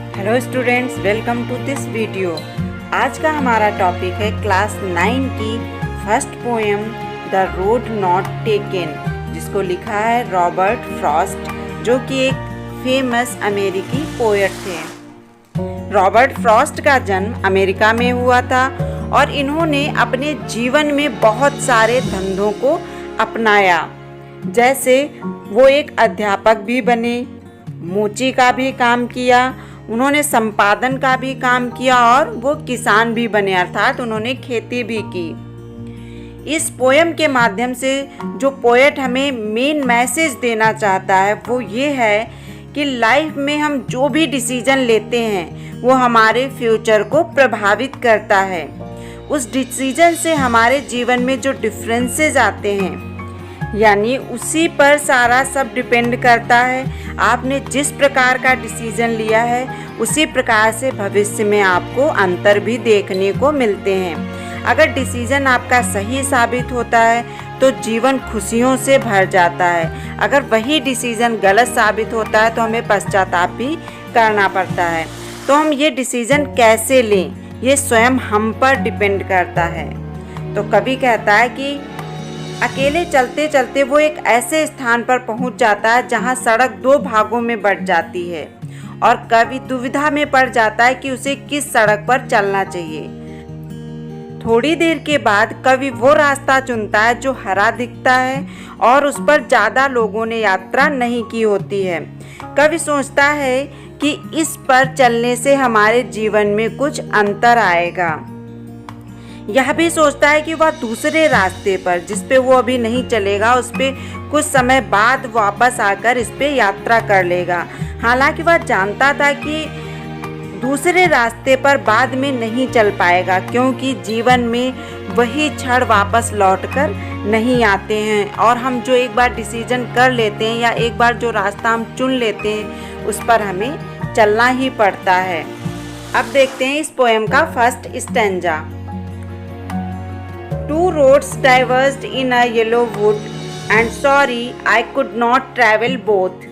Hello students, welcome to this video. आज का हमारा टॉपिक है क्लास 9 की first poem the road not taken, जिसको लिखा है रॉबर्ट फ्रॉस्ट, जो कि एक फेमस अमेरिकी पोएट थे। रॉबर्ट फ्रॉस्ट का जन्म अमेरिका में हुआ था और इन्होंने अपने जीवन में बहुत सारे धंधों को अपनाया। जैसे वो एक अध्यापक भी बने, मोची का भी काम किया, उन्होंने संपादन का भी काम किया और वो किसान भी बने, अर्थात उन्होंने खेती भी की। इस पोएम के माध्यम से जो पोएट हमें मेन मैसेज देना चाहता है वो ये है कि लाइफ में हम जो भी डिसीजन लेते हैं वो हमारे फ्यूचर को प्रभावित करता है। उस डिसीजन से हमारे जीवन में जो डिफरेंसेस आते हैं, यानी उसी पर सारा सब डिपेंड करता है। आपने जिस प्रकार का डिसीजन लिया है उसी प्रकार से भविष्य में आपको अंतर भी देखने को मिलते हैं। अगर डिसीजन आपका सही साबित होता है तो जीवन खुशियों से भर जाता है। अगर वही डिसीजन गलत साबित होता है तो हमें पश्चाताप भी करना पड़ता है। तो हम ये डिसीजन कैसे लें, ये स्वयं हम पर डिपेंड करता है। तो कवि कहता है कि अकेले चलते चलते वो एक ऐसे स्थान पर पहुंच जाता है जहां सड़क दो भागों में बंट जाती है और कवि दुविधा में पड़ जाता है कि उसे किस सड़क पर चलना चाहिए। थोड़ी देर के बाद कवि वो रास्ता चुनता है जो हरा दिखता है और उस पर ज़्यादा लोगों ने यात्रा नहीं की होती है। कवि सोचता है कि इस पर चलने से हमारे जीवन में कुछ अंतर आएगा। यह भी सोचता है कि वह दूसरे रास्ते पर, जिस पे वो अभी नहीं चलेगा, उस पे कुछ समय बाद वापस आकर इस पे यात्रा कर लेगा। हालांकि वह जानता था कि दूसरे रास्ते पर बाद में नहीं चल पाएगा, क्योंकि जीवन में वही क्षण वापस लौटकर नहीं आते हैं और हम जो एक बार डिसीजन कर लेते हैं या एक बार जो रास्ता हम चुन लेते हैं उस पर हमें चलना ही पड़ता है। अब देखते हैं इस पोएम का first stanza. Two roads diverged in a yellow wood, and sorry I could not travel both.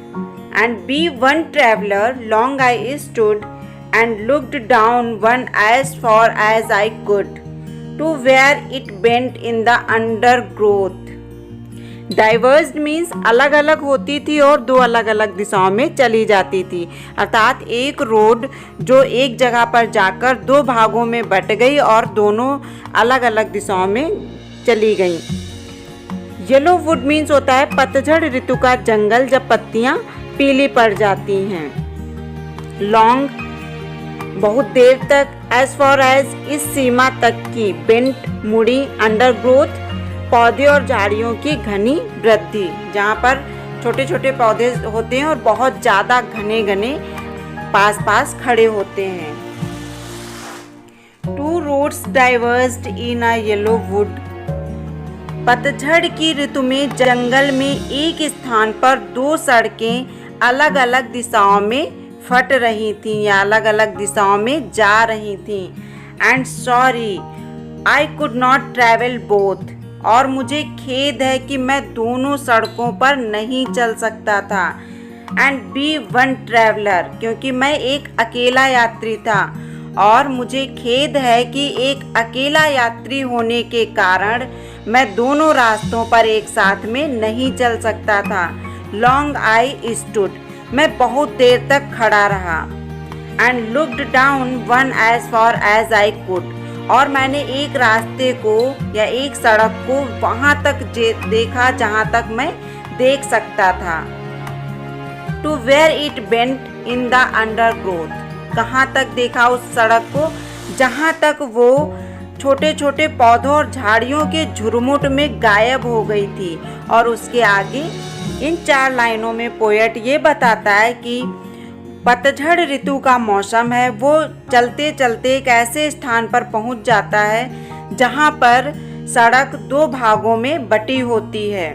And be one traveler, long I stood, and looked down one as far as I could, to where it bent in the undergrowth. Divorced means अलग अलग होती थी और दो अलग अलग दिशाओं में चली जाती थी, अर्थात एक रोड जो एक जगह पर जाकर दो भागों में बट गई और दोनों अलग अलग दिशाओं में चली गई। येलो वुड मीन्स होता है पतझड़ ऋतु का जंगल, जब पत्तियां पीली पड़ जाती हैं। लॉन्ग बहुत देर तक, एज फॉर एज इस सीमा तक की, बेंट मुड़ी, अंडरग्रोथ पौधे और झाड़ियों की घनी वृद्धि, जहाँ पर छोटे छोटे पौधे होते हैं और बहुत ज़्यादा घने घने पास पास खड़े होते हैं। To roads diverged in a yellow would, पतझड़ की ऋतु में जंगल में एक स्थान पर दो सड़कें अलग अलग दिशाओं में फट रही थीं या अलग अलग दिशाओं में जा रही थीं। And sorry I could not travel both, और मुझे खेद है कि मैं दोनों सड़कों पर नहीं चल सकता था। एंड बी वन ट्रैवलर, क्योंकि मैं एक अकेला यात्री था और मुझे खेद है कि एक अकेला यात्री होने के कारण मैं दोनों रास्तों पर एक साथ में नहीं चल सकता था। लॉन्ग आई स्टूड, मैं बहुत देर तक खड़ा रहा। And looked down one as far as I could, और मैंने एक रास्ते को या एक सड़क को वहाँ तक देखा जहाँ तक मैं देख सकता था। To where it bent in the undergrowth, कहाँ तक देखा उस सड़क को जहाँ तक वो छोटे छोटे पौधों और झाड़ियों के झुरमुट में गायब हो गई थी। और उसके आगे इन 4 लाइनों में पोएट ये बताता है कि पतझड़ ऋतु का मौसम है, वो चलते चलते एक ऐसे स्थान पर पहुंच जाता है जहां पर सड़क दो भागों में बटी होती है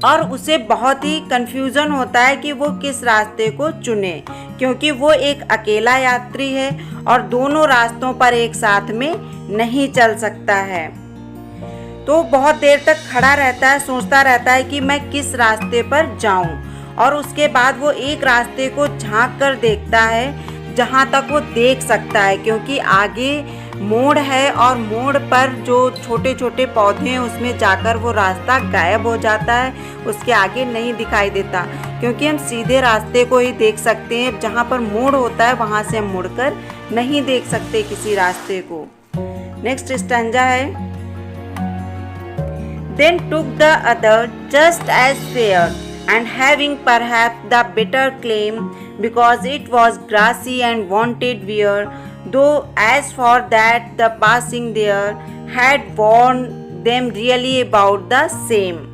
और उसे बहुत ही कंफ्यूजन होता है कि वो किस रास्ते को चुने, क्योंकि वो एक अकेला यात्री है और दोनों रास्तों पर एक साथ में नहीं चल सकता है। तो बहुत देर तक खड़ा रहता है, सोचता रहता है कि मैं किस रास्ते पर जाऊं, और उसके बाद वो एक रास्ते को झांक कर देखता है जहाँ तक वो देख सकता है, क्योंकि आगे मोड़ है और मोड़ पर जो छोटे छोटे पौधे हैं उसमें जाकर वो रास्ता गायब हो जाता है, उसके आगे नहीं दिखाई देता, क्योंकि हम सीधे रास्ते को ही देख सकते हैं। जहाँ पर मोड़ होता है वहाँ से हम मुड़कर नहीं देख सकते किसी रास्ते को। नेक्स्ट स्टैंजा है, Then took the other just as fair, and having perhaps the better claim, because it was grassy and wanted wear, though as for that the passing there had warned them really about the same.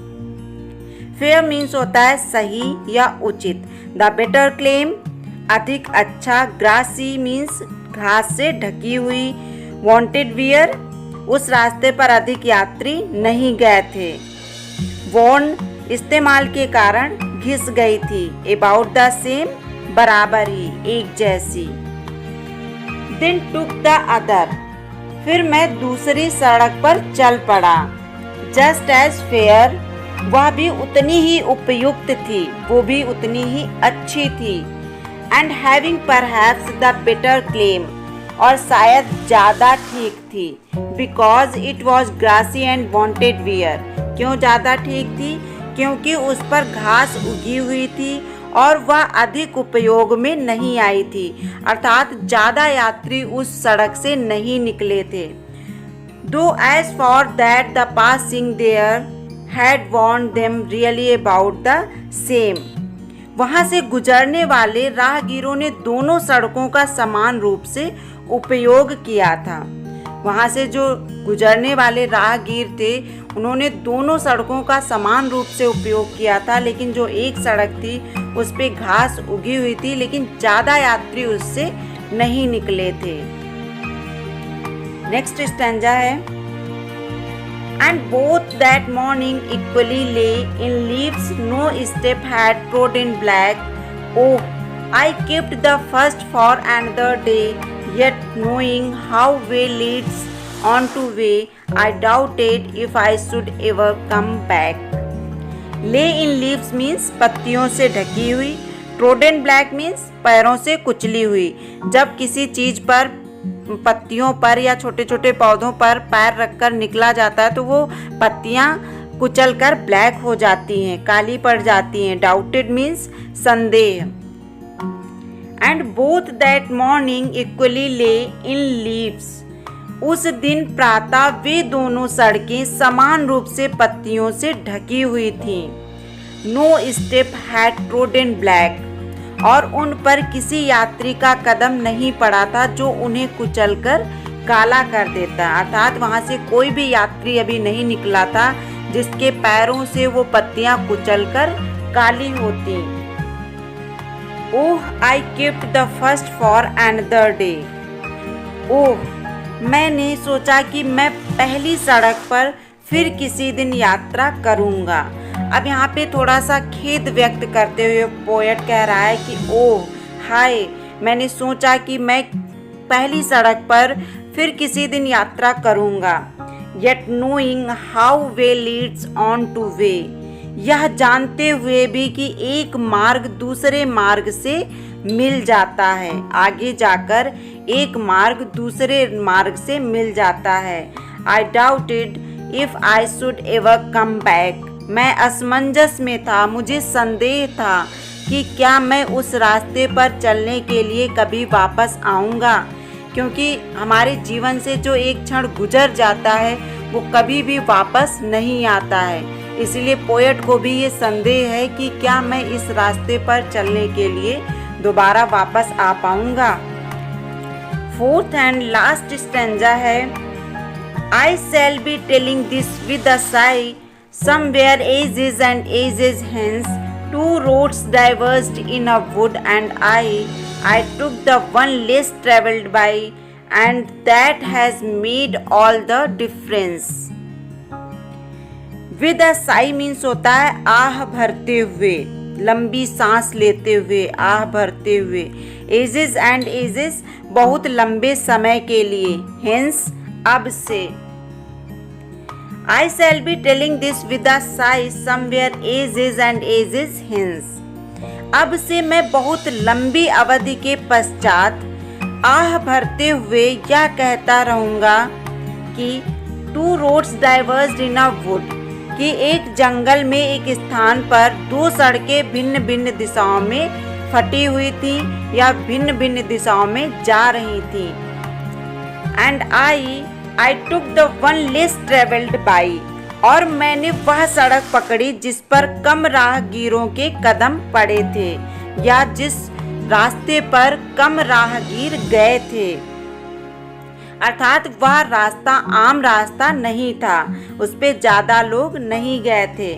Fair means होता है सही या उचित, the better claim अधिक अच्छा, grassy means घास से ढकी हुई, wanted wear उस रास्ते पर अधिक यात्री नहीं गए थे, वॉर्न इस्तेमाल के कारण घिस गई थी, अबाउट द सेम बराबर ही, एक जैसी। देन टुक द अदर फिर मैं दूसरी सड़क पर चल पड़ा, जस्ट एज फेयर वह भी उतनी ही उपयुक्त थी, वो भी उतनी ही अच्छी थी, and having perhaps the better claim और शायद ज़्यादा ठीक थी, because it was grassy and wanted wear क्यों ज़्यादा ठीक थी, क्योंकि उस पर घास उगी हुई थी और वह अधिक उपयोग में नहीं आई थी, अर्थात ज़्यादा यात्री उस सड़क से नहीं निकले थे। Though as for that the passing there had worn them really about the same वहाँ से गुजरने वाले राहगीरों ने दोनों सड़कों का समान रूप से उपयोग किया था। वहाँ से जो गुजरने वाले राहगीर थे उन्होंने दोनों सड़कों का समान रूप से उपयोग किया था, लेकिन जो एक सड़क थी उस पे घास उगी हुई थी, लेकिन ज़्यादा यात्री उससे नहीं निकले थे। नेक्स्ट स्टैंजा है, And both that morning equally lay in leaves, no step had trodden black. Oh, I kept the first for another day, yet knowing how way leads on to way, I doubted if I should ever come back. Lay in leaves means पत्तियों से ढकी हुई, trodden black means पैरों से कुचली हुई। जब किसी चीज़ पर पत्तियों पर या छोटे छोटे पौधों पर पैर रखकर निकला जाता है तो वो पत्तियां कुचलकर ब्लैक हो जाती हैं, काली पड़ जाती हैं। डाउटेड मीन्स संदेह। And both that morning equally ले इन लीव्स उस दिन प्रातः वे दोनों सड़कें समान रूप से पत्तियों से ढकी हुई थीं। No step had trodden black और उन पर किसी यात्री का कदम नहीं पड़ा था जो उन्हें कुचलकर काला कर देता, अर्थात वहाँ से कोई भी यात्री अभी नहीं निकला था जिसके पैरों से वो पत्तियां कुचलकर काली होती। Oh I kept the first for another day. Oh मैंने सोचा कि मैं पहली सड़क पर फिर किसी दिन यात्रा करूँगा। अब यहाँ पे थोड़ा सा खेद व्यक्त करते हुए पोएट कह रहा है कि ओह हाय मैंने सोचा कि मैं पहली सड़क पर फिर किसी दिन यात्रा करूँगा। Yet knowing how way Leeds on two way यह जानते हुए भी कि एक मार्ग दूसरे मार्ग से मिल जाता है, आगे जाकर एक मार्ग दूसरे मार्ग से मिल जाता है। आई doubted if I should ever come back मैं असमंजस में था, मुझे संदेह था कि क्या मैं उस रास्ते पर चलने के लिए कभी वापस आऊँगा, क्योंकि हमारे जीवन से जो एक क्षण गुजर जाता है वो कभी भी वापस नहीं आता है। इसलिए पोएट को भी ये संदेह है कि क्या मैं इस रास्ते पर चलने के लिए दोबारा वापस आ पाऊँगा। फोर्थ एंड लास्ट स्टैंजा है, I shall be telling this with a sigh somewhere ages and ages hence, two roads diverged in a wood and I took the one less travelled by, and that has made all the difference. With a sigh means होता है आह भरते हुए, लंबी सांस लेते हुए, आह भरते हुए। ages and ages बहुत लंबे समय के लिए, hence अब से। I shall be telling this with a sigh somewhere ages and ages hence. अब से मैं बहुत लंबी अवधि के पश्चात आह भरते हुए यह कहता रहूँगा कि two roads diverged in a wood, कि एक जंगल में एक स्थान पर दो सड़कें भिन्न भिन्न दिशाओं में फटी हुई थी या भिन्न भिन्न दिशाओं में जा रही थी। And I took the one less travelled by, और मैंने वह सड़क पकड़ी जिस पर कम राहगीरों के कदम पड़े थे या जिस रास्ते पर कम राहगीर गए थे। अर्थात वह रास्ता आम रास्ता नहीं था, उस पे ज़्यादा लोग नहीं गए थे।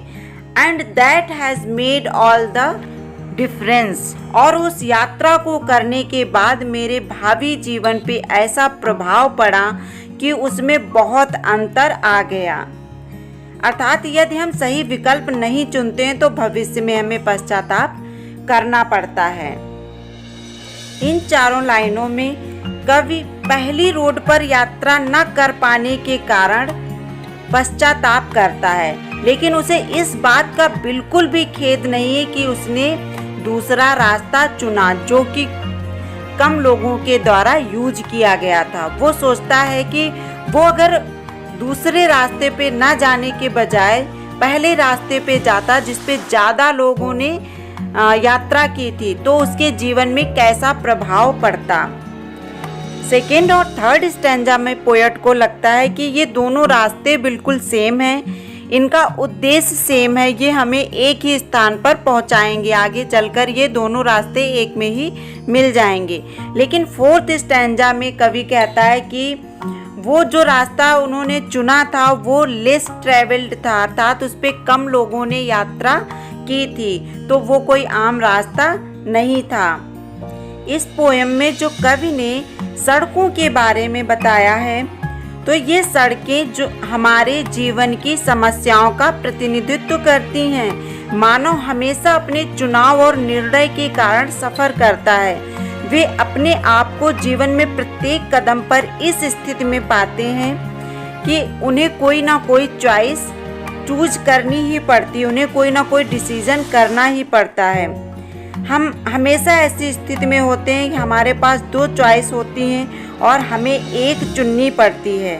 And that has made all the difference, और उस यात्रा को करने के बाद मेरे भावी जीवन पे ऐसा प्रभाव पड़ा कि उसमें बहुत अंतर आ गया। अर्थात यदि हम सही विकल्प नहीं चुनते हैं तो भविष्य में हमें पश्चाताप करना पड़ता है। इन चारों लाइनों में कवि पहली रोड पर यात्रा न कर पाने के कारण पश्चाताप करता है, लेकिन उसे इस बात का बिल्कुल भी खेद नहीं है कि उसने दूसरा रास्ता चुना जो कि कम लोगों के द्वारा यूज किया गया था। वो सोचता है कि वो अगर दूसरे रास्ते पे ना जाने के बजाय पहले रास्ते पे जाता जिस पे ज़्यादा लोगों ने यात्रा की थी तो उसके जीवन में कैसा प्रभाव पड़ता। सेकेंड और थर्ड स्टैंजा में पोएट को लगता है कि ये दोनों रास्ते बिल्कुल सेम हैं, इनका उद्देश्य सेम है, ये हमें एक ही स्थान पर पहुंचाएंगे, आगे चलकर ये दोनों रास्ते एक में ही मिल जाएंगे। लेकिन फोर्थ स्टैंजा में कवि कहता है कि वो जो रास्ता उन्होंने चुना था वो लेस ट्रेवल्ड था, अर्थात उस पर कम लोगों ने यात्रा की थी, तो वो कोई आम रास्ता नहीं था। इस पोएम में जो कवि ने सड़कों के बारे में बताया है तो ये सड़कें जो हमारे जीवन की समस्याओं का प्रतिनिधित्व करती हैं। मानव हमेशा अपने चुनाव और निर्णय के कारण सफ़र करता है। वे अपने आप को जीवन में प्रत्येक कदम पर इस स्थिति में पाते हैं कि उन्हें कोई ना कोई चॉइस चूज करनी ही पड़ती है, उन्हें कोई ना कोई डिसीजन करना ही पड़ता है। हम हमेशा ऐसी स्थिति में होते हैं कि हमारे पास दो चॉइस होती हैं और हमें एक चुननी पड़ती है।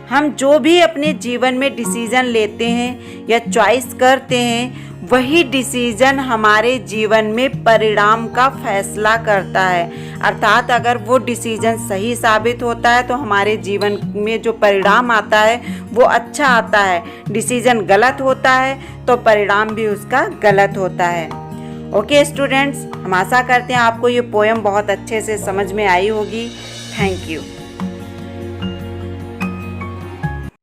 हम जो भी अपने जीवन में डिसीजन लेते हैं या चॉइस करते हैं वही डिसीजन हमारे जीवन में परिणाम का फैसला करता है। अर्थात अगर वो डिसीजन सही साबित होता है तो हमारे जीवन में जो परिणाम आता है वो अच्छा आता है, डिसीजन गलत होता है तो परिणाम भी उसका गलत होता है। ओके स्टूडेंट्स, हम आशा करते हैं आपको ये पोएम बहुत अच्छे से समझ में आई होगी। Thank you.